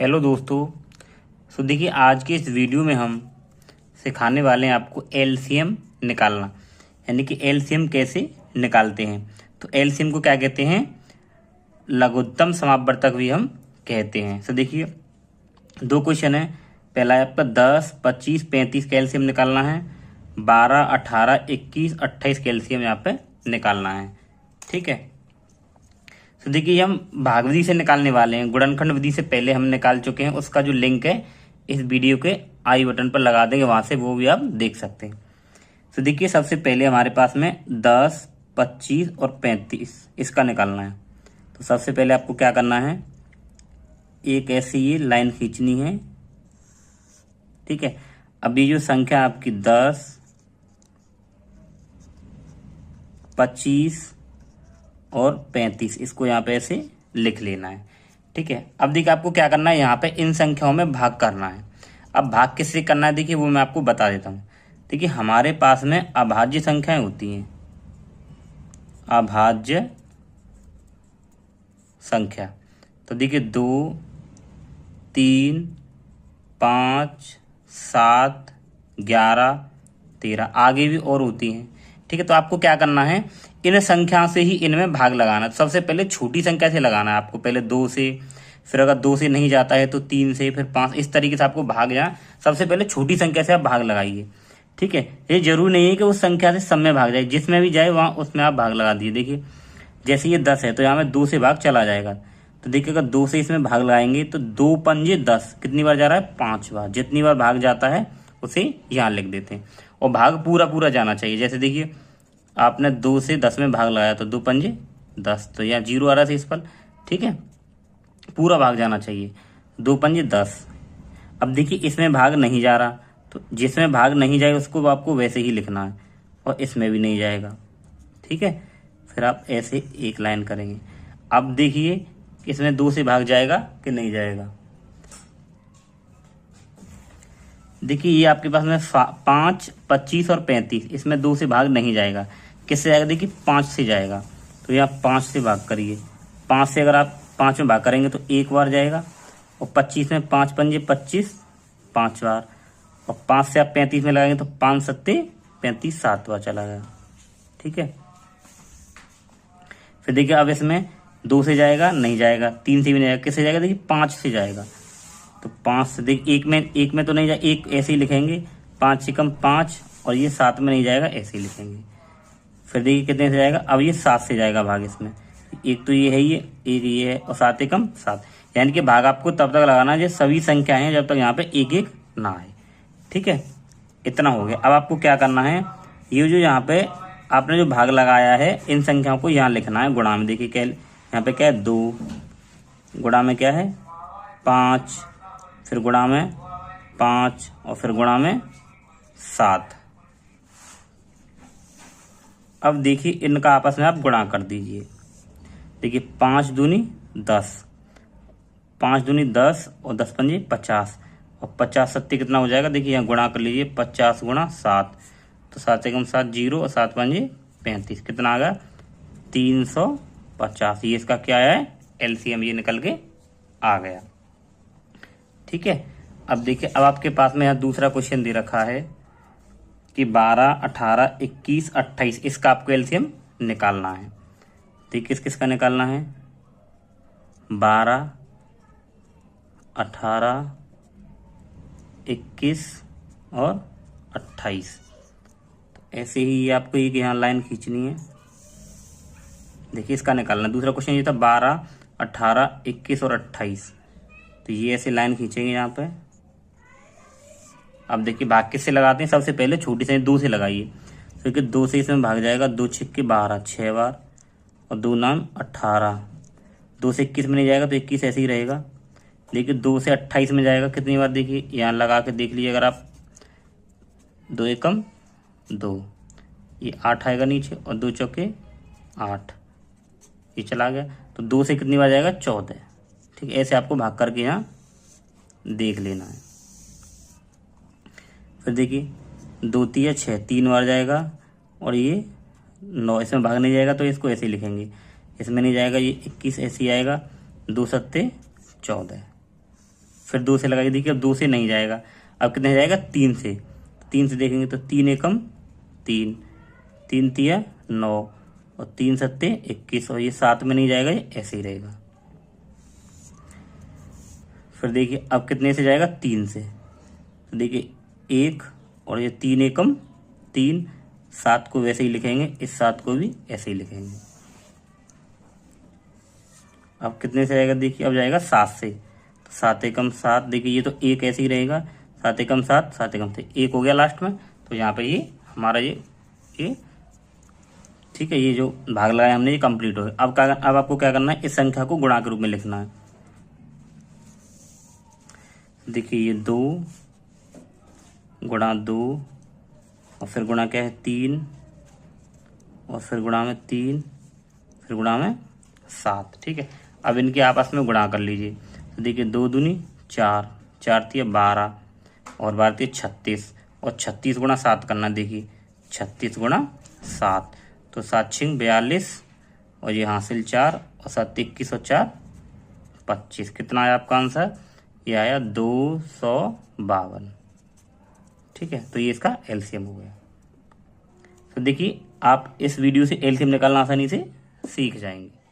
Hello दोस्तों। देखिए आज के इस वीडियो में हम सिखाने वाले हैं आपको एलसीएम निकालना, यानी कि एलसीएम कैसे निकालते हैं। तो एलसीएम को क्या कहते हैं? लघुत्तम समापवर्तक भी हम कहते हैं। देखिए दो क्वेश्चन है। पहला है आपका 10, 25, 35 का एलसीएम निकालना है। 12, 18, 21, 28 का एलसीएम यहाँ पे निकालना है। ठीक है। तो देखिए हम भाग विधि से निकालने वाले हैं। गुणनखंड विधि से पहले हम निकाल चुके हैं, उसका जो लिंक है इस वीडियो के आई बटन पर लगा देंगे, वहां से वो भी आप देख सकते हैं। तो देखिए सबसे पहले हमारे पास में 10, 25 और 35 इसका निकालना है। तो सबसे पहले आपको क्या करना है, एक ऐसी ये लाइन खींचनी है। ठीक है। अब ये जो संख्या आपकी 10, 25 और 35 इसको यहाँ पे ऐसे लिख लेना है। ठीक है। अब देखिए आपको क्या करना है, यहाँ पे इन संख्याओं में भाग करना है। अब भाग किससे करना है देखिए वो मैं आपको बता देता हूँ। देखिए हमारे पास में अभाज्य संख्याएं होती हैं, अभाज्य संख्या। तो देखिए 2, 3, 5, 7, 11, 13 आगे भी और होती हैं। ठीक है। तो आपको क्या करना है, इन संख्या से ही इनमें भाग लगाना। तो सबसे पहले छोटी संख्या से लगाना है आपको, पहले 2 से, फिर अगर 2 से नहीं जाता है तो 3 से, फिर 5, इस तरीके से आपको भाग जाए। सबसे पहले छोटी संख्या से आप भाग लगाइए। ठीक है। ये जरूरी नहीं है कि उस संख्या से सब में भाग जाए, जिसमें भी जाए वहां उसमें आप भाग लगा दीजिए। देखिए जैसे ये 10 है तो यहाँ में 2 से भाग चला जाएगा। तो देखिए अगर 2 से इसमें भाग लगाएंगे तो 2 पंजे 10, कितनी बार जा रहा है, 5 बार। जितनी बार भाग जाता है उसे यहाँ लिख देते हैं, और भाग पूरा पूरा जाना चाहिए। जैसे देखिए आपने 2 से 10 में भाग लगाया तो 2 पंजे 10, तो यहाँ 0 आ रहा था इस पर। ठीक है। पूरा भाग जाना चाहिए, 2 पंजे 10। अब देखिए इसमें भाग नहीं जा रहा, तो जिसमें भाग नहीं जाए उसको आपको वैसे ही लिखना है, और इसमें भी नहीं जाएगा। ठीक है। फिर आप ऐसे एक लाइन करेंगे। अब देखिए इसमें 2 से भाग जाएगा कि नहीं जाएगा। देखिए ये आपके पास में 5, 25 और 35 इसमें 2 से भाग नहीं जाएगा। किससे जाएगा, देखिए 5 से जाएगा। तो यहाँ 5 से भाग करिए। 5 से अगर आप 5 में भाग करेंगे तो एक बार जाएगा, और 25 में 5 पंजे 25 5 बार, और 5 से आप 35 में लगाएंगे तो 5 सत्ते 35 7 बार चला गया। ठीक है। फिर देखिए अब इसमें 2 से नहीं जाएगा, 3 से भी नहीं जाएगा। किससे जाएगा, देखिए 5 से जाएगा। तो 5 से देखिए एक में तो नहीं जाएगा, एक ऐसे ही लिखेंगे, 5 से कम 5, और ये 7 में नहीं जाएगा, ऐसे ही लिखेंगे। फिर देखिए कितने से जाएगा, अब ये 7 से जाएगा भाग इसमें। एक तो ये है, ये एक ये है, और 7 एकम 7। यानी कि भाग आपको तब तक लगाना है सभी संख्याएं जब तक यहाँ पे एक एक ना आए। ठीक है। इतना हो गया। अब आपको क्या करना है, ये जो यहाँ पे आपने जो भाग लगाया है इन संख्याओं को यहाँ लिखना है गुणा में। देखिए क्या यहाँ पे क्या है, 2, गुणा में क्या है 5, फिर गुणा में 5, और फिर गुणा में 7। अब देखिए इनका आपस में आप गुणा कर दीजिए। देखिए 5 दूनी 10, 5 दूनी 10, और 10 पंजे 50, और 50 सत्ती कितना हो जाएगा, देखिए यहाँ गुणा कर लीजिए। 50 गुणा 7, तो 7 एकम 7 0, और 7 पंजे 35, कितना आ गया 350। ये इसका क्या है, एलसीएम, ये निकल के आ गया। ठीक है। अब देखिए अब आपके पास में यहाँ दूसरा क्वेश्चन दे रखा है कि 12, 18, 21, 28 इसका आपको एलसीएम निकालना है। ठीक, किस किस का निकालना है, 12, 18, 21 और 28। तो ऐसे ही आपको एक यहाँ लाइन खींचनी है। देखिए इसका निकालना। दूसरा क्वेश्चन ये था 12, 18, 21 और 28। तो ये ऐसे लाइन खींचेंगे यहाँ पे। अब देखिए भाग किससे लगाते हैं, सबसे पहले छोटी से 2 से लगाइए, क्योंकि 2 से इसमें भाग जाएगा। 2 छिक्के 12 6 बार, और 2 नाम 18। 2 से 21 में नहीं जाएगा तो 21 ऐसे ही रहेगा। देखिए 2 से 28 में जाएगा कितनी बार, देखिए यहाँ लगा के देख लीजिए। अगर आप 2 एकम 2, ये 8 आएगा नीचे, और 2 चौके 8, ये चला गया। तो 2 से कितनी बार जाएगा, 14। ठीक है। ऐसे आपको भाग करके यहाँ देख लेना है। फिर देखिए 2 तिया 6 3 बार जाएगा, और ये 9 इसमें भाग नहीं जाएगा तो इसको ऐसे ही लिखेंगे। इसमें नहीं जाएगा, ये 21 ऐसे ही आएगा। 2 सत्ते 14। फिर 2 से लगाइए। देखिए अब 2 से नहीं जाएगा, अब कितने जाएगा 3 से। 3 से देखेंगे तो 3 एकम 3, 3 तिया 9 और 3 सत्ते 21 और ये 7 में नहीं जाएगा, ये ऐसे ही रहेगा। फिर देखिए अब कितने से जाएगा 3 से, तो देखिए 1 और ये 3 एकम 3, 7 को वैसे ही लिखेंगे, इस 7 को भी ऐसे ही लिखेंगे। अब कितने से जाएगा, देखिए अब जाएगा 7 से, तो 7 एकम 7, देखिए ये तो 1 ऐसे ही रहेगा, 7 एकम 7, 7 एकम 7, 1 हो गया लास्ट में, तो यहाँ पे ये हमारा ये ठीक है, ये जो भाग लगाया हमने ये कंप्लीट हो गया। अब आपको क्या करना है, इस संख्या को गुणा के रूप में लिखना है। देखिए ये 2 गुणा 2 और फिर गुणा क्या है 3 और फिर गुणा में 3 फिर गुणा में 7। ठीक है, अब इनके आपस में गुणा कर लीजिए। तो देखिए 2 दूनी 4, 4 तिया 12 और 12 तिया 36 और 36 गुणा 7 करना। देखिए 36 गुणा 7, तो 7 छिंग 42 और ये हासिल 4 और 7 21 और 4 25। कितना आया आपका आंसर, ये आया 252। ठीक है, तो ये इसका एलसीएम हो गया। तो देखिए आप इस वीडियो से एलसीएम निकालना आसानी से सीख जाएंगे।